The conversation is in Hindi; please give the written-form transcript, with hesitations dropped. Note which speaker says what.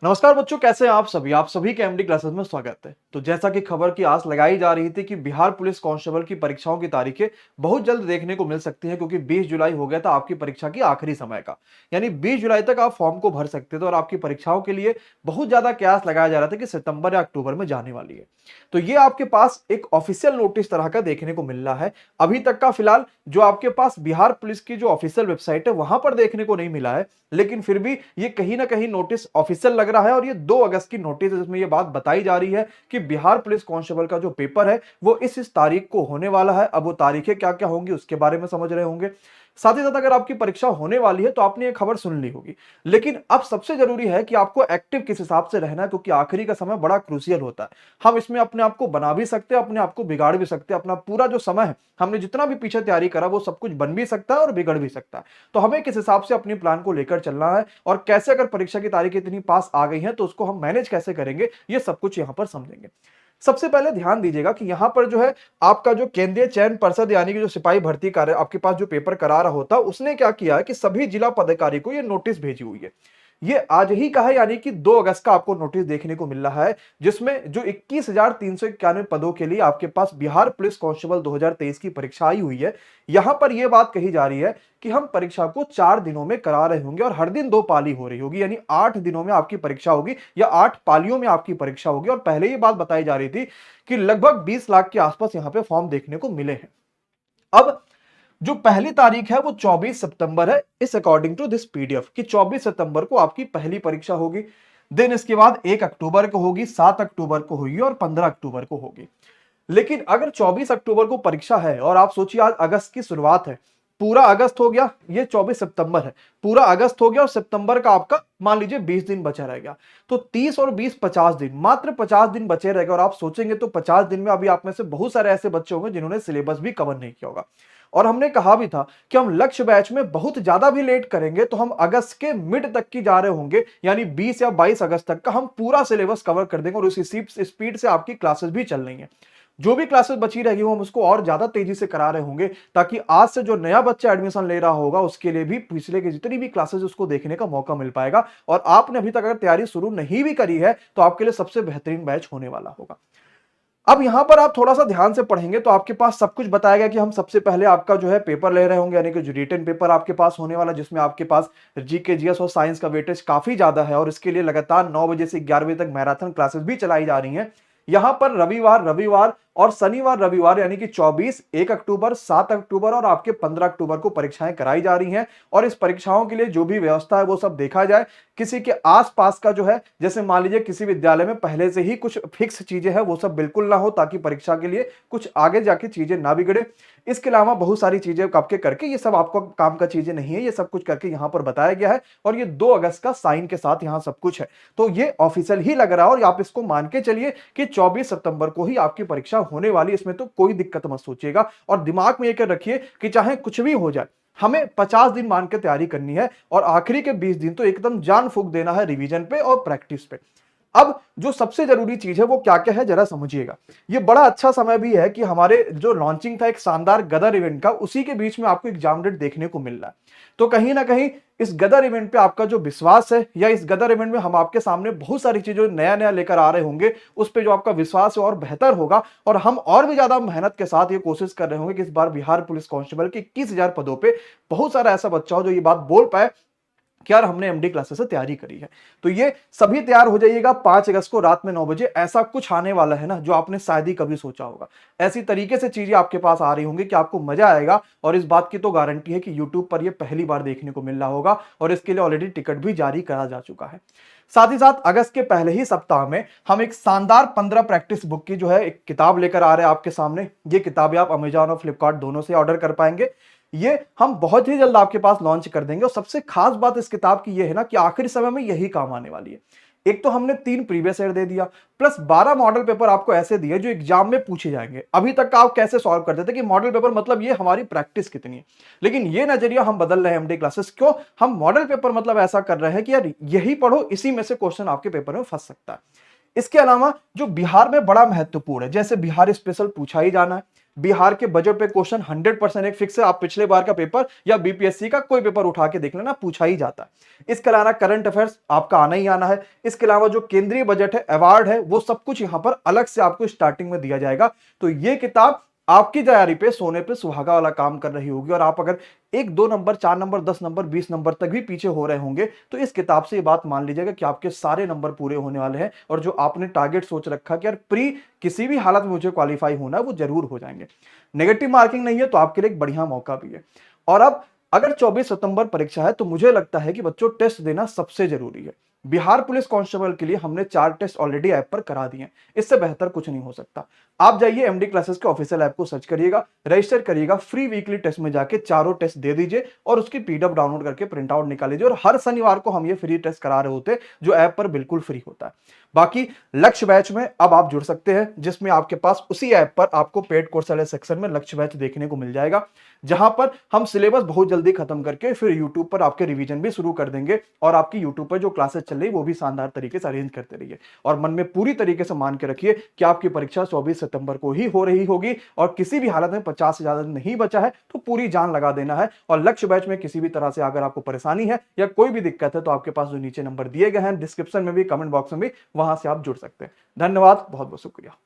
Speaker 1: नमस्कार बच्चों, कैसे हैं आप सभी के एमडी क्लासेस में स्वागत है। तो जैसा कि खबर की आस लगाई जा रही थी कि बिहार पुलिस कांस्टेबल की परीक्षाओं की तारीखें बहुत जल्द देखने को मिल सकती हैं, क्योंकि 20 जुलाई हो गया था आपकी परीक्षा की आखिरी समय का। यानी 20 जुलाई तक आप फॉर्म को भर सकते थे और आपकी परीक्षाओं के लिए बहुत ज्यादा कयास लगाया जा रहा था कि सितंबर या अक्टूबर में जाने वाली है। तो ये आपके पास एक ऑफिशियल नोटिस तरह का देखने को मिल रहा है। अभी तक का फिलहाल जो आपके पास बिहार पुलिस की जो ऑफिशियल वेबसाइट है वहां पर देखने को नहीं मिला है, लेकिन फिर भी ये कहीं ना कहीं नोटिस ऑफिशियल लग रहा है। और ये 2 अगस्त की नोटिस है, जिसमें ये बात बताई जा रही है कि बिहार पुलिस कांस्टेबल का जो पेपर है वो इस तारीख को होने वाला है। अब वो तारीखें क्या क्या होंगी उसके बारे में समझ रहे होंगे। साथ ही साथ अगर आपकी परीक्षा होने वाली है तो आपने ये खबर सुन ली होगी, लेकिन अब सबसे जरूरी है कि आपको एक्टिव किस हिसाब से रहना है, क्योंकि आखिरी का समय बड़ा क्रूशियल होता है। हम इसमें अपने आप को बना भी सकते हैं, अपने आप को बिगाड़ भी सकते हैं। अपना पूरा जो समय है, हमने जितना भी पीछे तैयारी करा वो सब कुछ बन भी सकता है और बिगड़ भी सकता है। तो हमें किस हिसाब से अपनी प्लान को लेकर चलना है और कैसे, अगर परीक्षा की तारीख इतनी पास आ गई है तो उसको हम मैनेज कैसे करेंगे, ये सब कुछ यहां पर समझेंगे। सबसे पहले ध्यान दीजिएगा कि यहां पर जो है आपका जो केंद्रीय चयन पर्षद यानी कि जो सिपाही भर्ती कार्य आपके पास जो पेपर करा रहा होता है, उसने क्या किया है कि सभी जिला पदाधिकारी को ये नोटिस भेजी हुई है। ये आज ही का है, यानी कि 2 अगस्त का आपको नोटिस देखने को मिल रहा है, जिसमें जो 21,391 पदों के लिए आपके पास बिहार पुलिस कांस्टेबल 2023 की परीक्षा आई हुई है। यहां पर यह बात कही जा रही है कि हम परीक्षा को 4 दिनों में करा रहे होंगे और हर दिन 2 पाली हो रही होगी, यानी 8 दिनों में आपकी परीक्षा होगी या 8 पालियों में आपकी परीक्षा होगी। और पहले ही बात बताई जा रही थी कि लगभग 20 लाख के आसपास यहां पे फॉर्म देखने को मिले हैं। अब जो पहली तारीख है वो 24 सितंबर है, इस अकॉर्डिंग टू दिस पीडीएफ, कि 24 सितंबर को आपकी पहली परीक्षा होगी। देन इसके बाद 1 अक्टूबर को होगी, 7 अक्टूबर को होगी और 15 अक्टूबर को होगी। लेकिन अगर 24 अक्टूबर को परीक्षा है और आप सोचिए आज अगस्त की शुरुआत है, पूरा अगस्त हो गया, ये 24 सितंबर है, पूरा अगस्त हो गया और सितंबर का आपका मान लीजिए 20 दिन बचा रह गया, तो 30 और 20 50 दिन, मात्र 50 दिन बचे रहेगा। और आप सोचेंगे तो 50 दिन में अभी आप में से बहुत सारे ऐसे बच्चे होंगे जिन्होंने सिलेबस भी कवर नहीं किया होगा। और हमने कहा भी था कि हम लक्ष्य बैच में बहुत ज्यादा भी लेट करेंगे तो हम अगस्त के मिड तक की जा रहे होंगे, यानी 20 या 22 अगस्त तक का हम पूरा सिलेबस कवर कर देंगे और उसी स्पीड से आपकी क्लासेस भी चल रही हैं। जो भी क्लासेस बची रहेगी वो हम उसको और ज्यादा तेजी से करा रहे होंगे, ताकि आज से जो नया बच्चा एडमिशन ले रहा होगा उसके लिए भी पिछले के जितनी भी क्लासेस उसको देखने का मौका मिल पाएगा। और आपने अभी तक अगर तैयारी शुरू नहीं भी करी है तो आपके लिए सबसे बेहतरीन बैच होने वाला होगा। अब यहां पर आप थोड़ा सा ध्यान से पढ़ेंगे तो आपके पास सब कुछ बताया गया कि हम सबसे पहले आपका जो है पेपर ले रहे होंगे, यानी कि जो रिटन पेपर आपके पास होने वाला, जिसमें आपके पास जीके जीएस और साइंस का वेटेज काफी ज्यादा है। और इसके लिए लगातार 9 बजे से 11 बजे तक मैराथन क्लासेस भी चलाई जा रही हैं। यहां पर रविवार रविवार और शनिवार रविवार यानी कि 24, 1 अक्टूबर, 7 अक्टूबर और आपके 15 अक्टूबर को परीक्षाएं कराई जा रही हैं। और इस परीक्षाओं के लिए जो भी व्यवस्था है वो सब देखा जाए। किसी के आसपास का जो है, जैसे मान लीजिए किसी विद्यालय में पहले से ही कुछ फिक्स चीजें हैं, वो सब बिल्कुल ना हो, ताकि परीक्षा के लिए कुछ आगे जाके चीजें ना बिगड़े। इसके अलावा बहुत सारी चीजें आपके करके, ये सब आपको काम का चीजें नहीं है, ये सब कुछ करके यहां पर बताया गया है। और ये 2 अगस्त का साइन के साथ यहां सब कुछ है, तो ये ऑफिशियल ही लग रहा है। और आप इसको मान के चलिए कि 24 सितंबर को ही आपकी परीक्षा होने वाली, इसमें तो कोई दिक्कत मत सोचिएगा। और दिमाग में ये कर रखिए कि चाहे कुछ भी हो जाए, हमें 50 दिन मान के तैयारी करनी है और आखिरी के 20 दिन तो एकदम जान फूंक देना है रिवीजन पे और प्रैक्टिस पे। अब जो सबसे जरूरी चीज है वो क्या क्या है जरा समझिएगा। ये बड़ा अच्छा समय भी है कि हमारे जो लॉन्चिंग था एक शानदार गदर इवेंट का, उसी के बीच में आपको एग्जाम डेट देखने को मिल रहा है। तो कहीं ना कहीं इस गदर इवेंट पे आपका जो विश्वास है, या इस गदर इवेंट में हम आपके सामने बहुत सारी चीजें नया नया लेकर आ रहे होंगे, उस पे जो आपका विश्वास है और बेहतर होगा। और हम और भी ज्यादा मेहनत के साथ ये कोशिश कर रहे होंगे कि इस बार बिहार पुलिस कांस्टेबल के 21,000 पदों पे बहुत सारा ऐसा बच्चा हो जो ये बात बोल पाए कि यार हमने एमडी क्लासेस से तैयारी करी है। तो ये सभी तैयार हो जाइएगा 5 अगस्त को रात में 9 बजे। ऐसा कुछ आने वाला है ना जो आपने शायद ही कभी सोचा होगा। ऐसी तरीके से चीजें आपके पास आ रही होंगी कि आपको मजा आएगा। और इस बात की तो गारंटी है कि यूट्यूब पर ये पहली बार देखने को मिल रहा होगा और इसके लिए ऑलरेडी टिकट भी जारी करा जा चुका है। साथ ही साथ अगस्त के पहले ही सप्ताह में हम एक शानदार 15 प्रैक्टिस बुक की जो है एक किताब लेकर आ रहे हैं आपके सामने। ये किताबें आप अमेजॉन और फ्लिपकार्ट दोनों से ऑर्डर कर पाएंगे। ये हम बहुत ही जल्द आपके पास लॉन्च कर देंगे। और सबसे खास बात इस किताब की ये है ना कि आखिरी समय में यही काम आने वाली है। एक तो हमने 3 प्रीवियस ईयर दे दिया, प्लस 12 मॉडल पेपर आपको ऐसे दिए जो एग्जाम में पूछे जाएंगे। अभी तक का आप कैसे सॉल्व करते थे कि मॉडल पेपर मतलब ये हमारी प्रैक्टिस कितनी है, लेकिन ये नजरिया हम बदल रहे हैं एमडी क्लासेस। क्यों? हम मॉडल पेपर मतलब ऐसा कर रहे हैं कि यार यही पढ़ो, इसी में से क्वेश्चन आपके पेपर में फंस सकता है। इसके अलावा जो बिहार में बड़ा महत्वपूर्ण है, जैसे बिहार स्पेशल पूछा ही जाना है, बिहार के बजट पे क्वेश्चन 100% एक फिक्स है। आप पिछले बार का पेपर या बीपीएससी का कोई पेपर उठा के देख लेना, पूछा ही जाता है। इसके अलावा करंट अफेयर्स आपका आना ही आना है। इसके अलावा जो केंद्रीय बजट है, अवार्ड है, वो सब कुछ यहां पर अलग से आपको स्टार्टिंग में दिया जाएगा। तो ये किताब आपकी तैयारी पे सोने पे सुहागा वाला काम कर रही होगी। और आप अगर 1-2 नंबर, 4 नंबर, 10 नंबर, 20 नंबर तक भी पीछे हो रहे होंगे तो इस किताब से ये बात मान लीजिएगा कि आपके सारे नंबर पूरे होने वाले हैं। और जो आपने टारगेट सोच रखा कि यार प्री किसी भी हालत में मुझे क्वालिफाई होना है, वो जरूर हो जाएंगे। नेगेटिव मार्किंग नहीं है तो आपके लिए एक बढ़िया मौका भी है। और अब अगर 24 सितंबर परीक्षा है तो मुझे लगता है कि बच्चों टेस्ट देना सबसे जरूरी है। बिहार पुलिस कांस्टेबल के लिए हमने 4 टेस्ट ऑलरेडी ऐप पर करा दिए हैं। इससे बेहतर कुछ नहीं हो सकता। आप जाइए एमडी क्लासेस के ऑफिशियल ऐप को सर्च करिएगा, रजिस्टर करिएगा, फ्री वीकली टेस्ट में जाके चारों टेस्ट दे दीजिए और उसकी पीडीएफ डाउनलोड करके प्रिंट आउट निकाल लीजिए। और हर शनिवार को हम ये फ्री टेस्ट करा रहे होते हैं जो ऐप पर बिल्कुल फ्री होता है। बाकी लक्ष्य बैच में अब आप जुड़ सकते हैं, जिसमें आपके पास उसी ऐप पर आपको पेड कोर्स वाले सेक्शन में लक्ष्य बैच देखने को मिल जाएगा, जहां पर हम सिलेबस बहुत जल्दी खत्म करके फिर यूट्यूब पर आपके रिवीजन भी शुरू कर देंगे। और आपकी यूट्यूब पर जो क्लासेस चल रही है वो भी शानदार तरीके से अरेंज करते रहिए। और मन में पूरी तरीके से मान के रखिए कि आपकी परीक्षा 24 सितंबर को ही हो रही होगी। और किसी भी हालत में 50 से ज्यादा नहीं बचा है तो पूरी जान लगा देना है। और लक्ष्य बैच में किसी भी तरह से अगर आपको परेशानी है या कोई भी दिक्कत है तो आपके पास जो नीचे नंबर दिए गए हैं डिस्क्रिप्शन में भी, कमेंट बॉक्स में भी, वहां से आप जुड़ सकते हैं। धन्यवाद, बहुत बहुत शुक्रिया।